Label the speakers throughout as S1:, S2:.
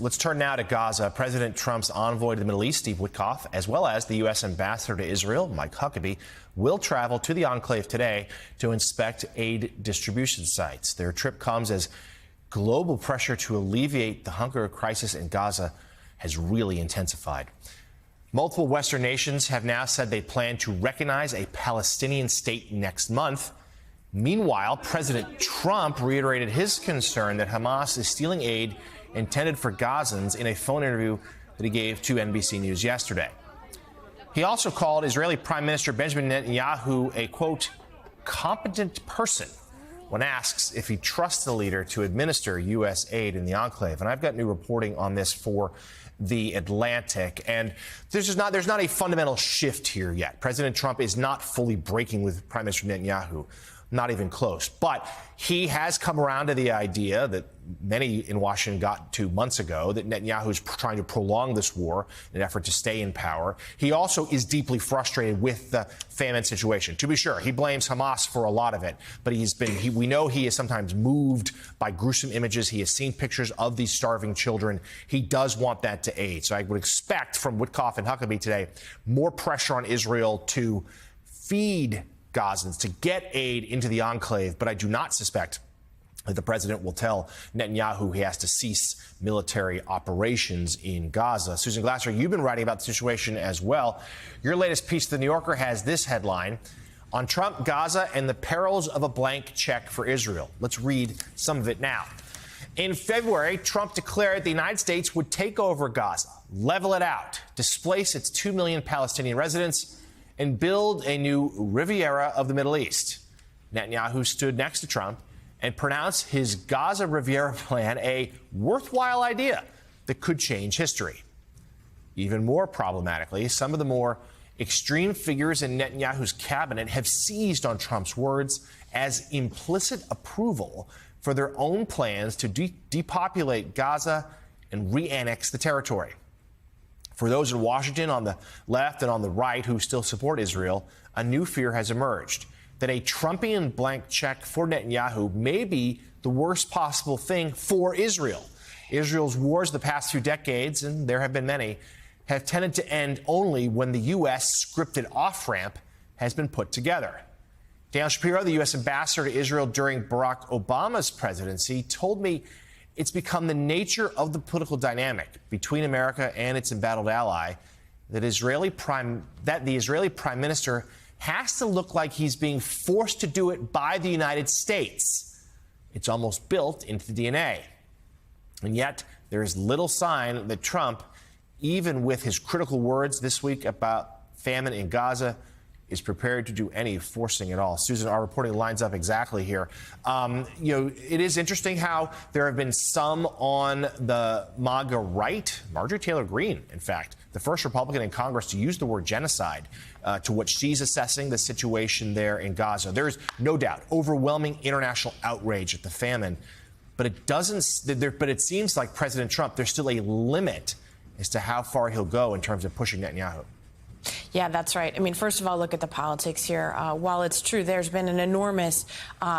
S1: Let's turn now to Gaza. President Trump's envoy to the Middle East, Steve Witkoff, as well as the U.S. ambassador to Israel, Mike Huckabee, will travel to the enclave today to inspect aid distribution sites. Their trip comes as global pressure to alleviate the hunger crisis in Gaza has really intensified. Multiple Western nations have now said they plan to recognize a Palestinian state next month. Meanwhile, President Trump reiterated his concern that Hamas is stealing aid intended for Gazans in a phone interview that he gave to NBC News yesterday. He also called Israeli Prime Minister Benjamin Netanyahu a, quote, competent person when asked if he trusts the leader to administer U.S. aid in the enclave. And I've got new reporting on this for The Atlantic. And there's not a fundamental shift here yet. President Trump is not fully breaking with Prime Minister Netanyahu. Not even close. But he has come around to the idea that many in Washington got to months ago, that Netanyahu is trying to prolong this war in an effort to stay in power. He also is deeply frustrated with the famine situation. To be sure, he blames Hamas for a lot of it, but we know he is sometimes moved by gruesome images. He has seen pictures of these starving children. He does want that to aid. So I would expect from Witkoff and Huckabee today more pressure on Israel to feed Gazans, to get aid into the enclave, but I do not suspect that the president will tell Netanyahu he has to cease military operations in Gaza. Susan Glasser, you've been writing about the situation as well. Your latest piece, The New Yorker, has this headline: on Trump, Gaza, and the perils of a blank check for Israel. Let's read some of it now. In February, Trump declared the United States would take over Gaza, level it out, displace its 2 million Palestinian residents, and build a new Riviera of the Middle East. Netanyahu stood next to Trump and pronounced his Gaza Riviera plan a worthwhile idea that could change history. Even more problematically, some of the more extreme figures in Netanyahu's cabinet have seized on Trump's words as implicit approval for their own plans to depopulate Gaza and re-annex the territory. For those in Washington on the left and on the right who still support Israel, a new fear has emerged that a Trumpian blank check for Netanyahu may be the worst possible thing for Israel. Israel's wars the past 2 decades, and there have been many, have tended to end only when the U.S. scripted off-ramp has been put together. Daniel Shapiro, the U.S. ambassador to Israel during Barack Obama's presidency, told me it's become the nature of the political dynamic between America and its embattled ally that the Israeli prime minister has to look like he's being forced to do it by the United States. It's almost built into the DNA. And yet, there is little sign that Trump, even with his critical words this week about famine in Gaza, is prepared to do any forcing at all. Susan, our reporting lines up exactly here. It is interesting how there have been some on the MAGA right, Marjorie Taylor Greene, in fact, the first Republican in Congress to use the word genocide to what she's assessing the situation there in Gaza. There is no doubt overwhelming international outrage at the famine, but it seems like President Trump, there's still a limit as to how far he'll go in terms of pushing Netanyahu.
S2: Yeah, that's right. I mean, first of all, look at the politics here. While it's true there's been an enormous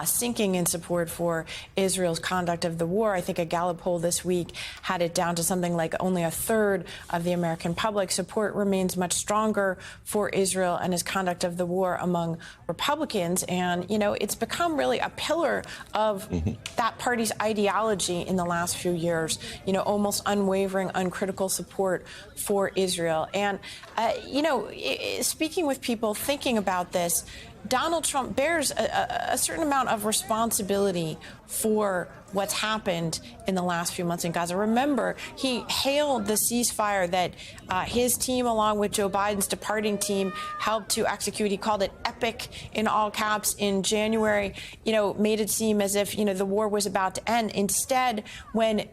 S2: sinking in support for Israel's conduct of the war, I think a Gallup poll this week had it down to something like only a third of the American public. Support remains much stronger for Israel and his conduct of the war among Republicans. And, it's become really a pillar of that party's ideology in the last few years, almost unwavering, uncritical support for Israel. And, speaking with people thinking about this, Donald Trump bears a certain amount of responsibility for what's happened in the last few months in Gaza. Remember, he hailed the ceasefire that his team, along with Joe Biden's departing team, helped to execute. He called it epic in all caps in January, made it seem as if, the war was about to end. Instead, when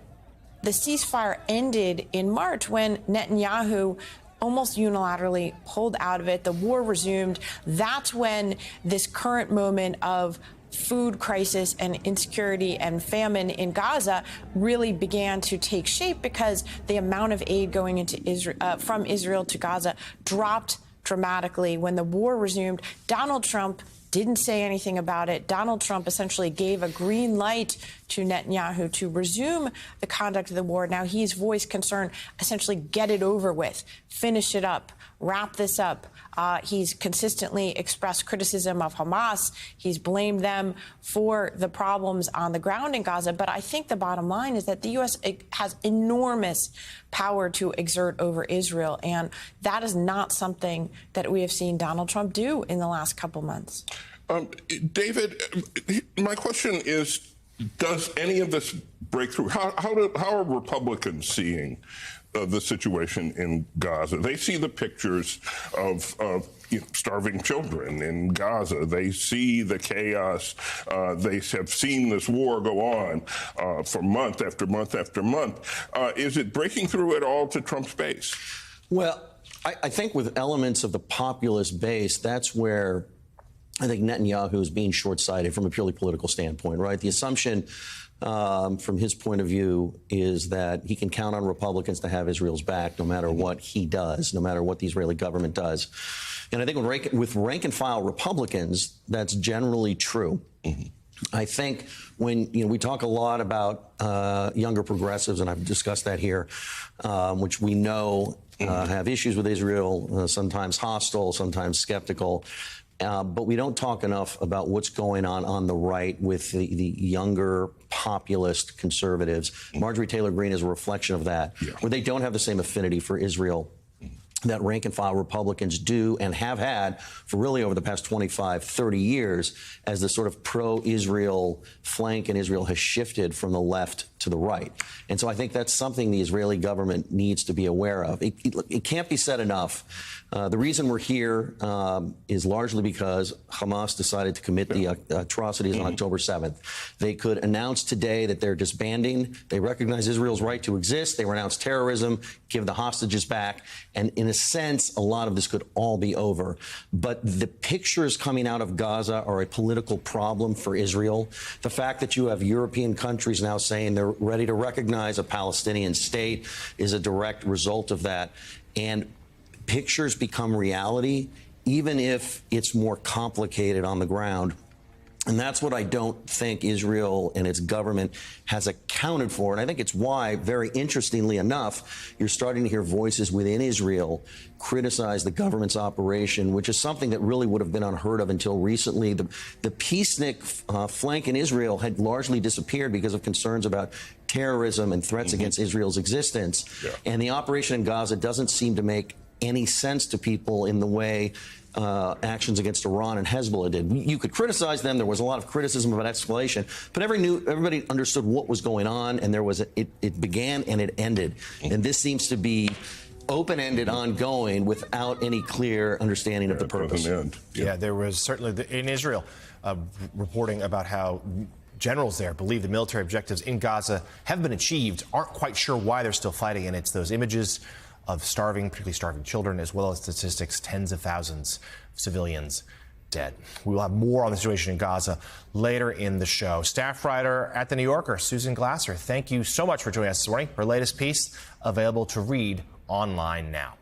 S2: the ceasefire ended in March, when Netanyahu almost unilaterally pulled out of it, the war resumed. That's when this current moment of food crisis and insecurity and famine in Gaza really began to take shape, because the amount of aid going into Israel, from Israel to Gaza dropped dramatically. When the war resumed, Donald Trump didn't say anything about it. Donald Trump essentially gave a green light to Netanyahu to resume the conduct of the war. Now he's voiced concern, essentially get it over with, finish it up, wrap this up. He's consistently expressed criticism of Hamas. He's blamed them for the problems on the ground in Gaza. But I think the bottom line is that the U.S. has enormous power to exert over Israel. And that is not something that we have seen Donald Trump do in the last couple months.
S3: David, my question is, does any of this break through? How are Republicans seeing the situation in Gaza? They see the pictures of starving children in Gaza. They see the chaos. They have seen this war go on for month after month after month. Is it breaking through at all to Trump's base?
S4: Well, I think with elements of the populist base, that's where I think Netanyahu is being short-sighted from a purely political standpoint, right? The assumption from his point of view is that he can count on Republicans to have Israel's back no matter what he does, no matter what the Israeli government does. And I think with rank-and-file Republicans, that's generally true. I think when we talk a lot about younger progressives, and I've discussed that here, which we know have issues with Israel, sometimes hostile, sometimes skeptical. But we don't talk enough about what's going on the right with the younger populist conservatives. Marjorie Taylor Greene is a reflection of that, where they don't have the same affinity for Israel that rank-and-file Republicans do and have had for really over the past 25, 30 years as the sort of pro-Israel flank in Israel has shifted from the left to the right. And so I think that's something the Israeli government needs to be aware of. It can't be said enough. The reason we're here is largely because Hamas decided to commit the atrocities on October 7th. They could announce today that they're disbanding. They recognize Israel's right to exist. They renounce terrorism, give the hostages back. And in a sense, a lot of this could all be over. But the pictures coming out of Gaza are a political problem for Israel. The fact that you have European countries now saying they're ready to recognize a Palestinian state is a direct result of that. And pictures become reality, even if it's more complicated on the ground. And that's what I don't think Israel and its government has accounted for. And I think it's why, very interestingly enough, you're starting to hear voices within Israel criticize the government's operation, which is something that really would have been unheard of until recently. The peacenik flank in Israel had largely disappeared because of concerns about terrorism and threats against Israel's existence. And the operation in Gaza doesn't seem to make any sense to people in the way actions against Iran and Hezbollah did. You could criticize them. There was a lot of criticism about escalation, but everybody understood what was going on, and it began and it ended. And this seems to be open-ended, ongoing, without any clear understanding of the purpose.
S1: Yeah, there was certainly in Israel reporting about how generals there believe the military objectives in Gaza have been achieved, aren't quite sure why they're still fighting, and it's those images of particularly starving children, as well as statistics, tens of thousands of civilians dead. We will have more on the situation in Gaza later in the show. Staff writer at The New Yorker, Susan Glasser, thank you so much for joining us this morning. Her latest piece available to read online now.